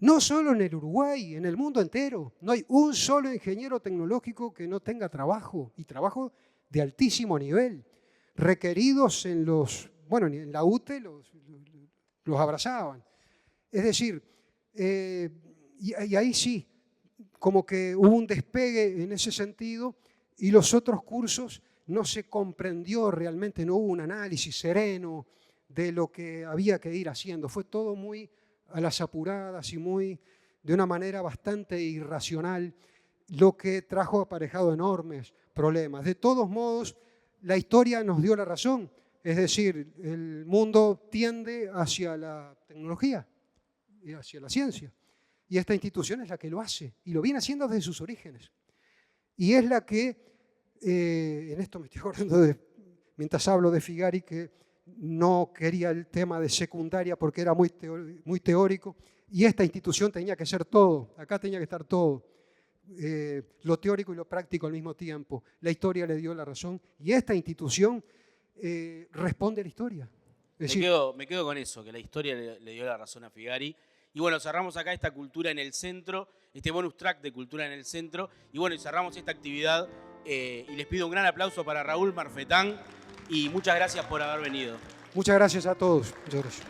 B: no solo en el Uruguay, en el mundo entero. No hay un solo ingeniero tecnológico que no tenga trabajo, y trabajo de altísimo nivel, requeridos en la UTE los abrazaban. Es decir, y ahí sí, como que hubo un despegue en ese sentido, y los otros cursos no se comprendió realmente, no hubo un análisis sereno de lo que había que ir haciendo. Fue todo muy a las apuradas y de una manera bastante irracional, lo que trajo aparejado enormes problemas. De todos modos, la historia nos dio la razón. Es decir, el mundo tiende hacia la tecnología y hacia la ciencia. Y esta institución es la que lo hace, y lo viene haciendo desde sus orígenes. Y es la que, en esto me estoy acordando mientras hablo de Figari, que no quería el tema de secundaria porque era muy teórico, y esta institución tenía que ser todo, acá tenía que estar todo, lo teórico y lo práctico al mismo tiempo. La historia le dio la razón, y esta institución responde a la historia.
A: Me quedo con eso, que la historia le dio la razón a Figari. Y bueno, cerramos acá esta Cultura en el Centro, este bonus track de Cultura en el Centro. Y bueno, y cerramos esta actividad. Y les pido un gran aplauso para Raúl Marfetán. Y muchas gracias por haber venido.
B: Muchas gracias a todos. Muchas gracias.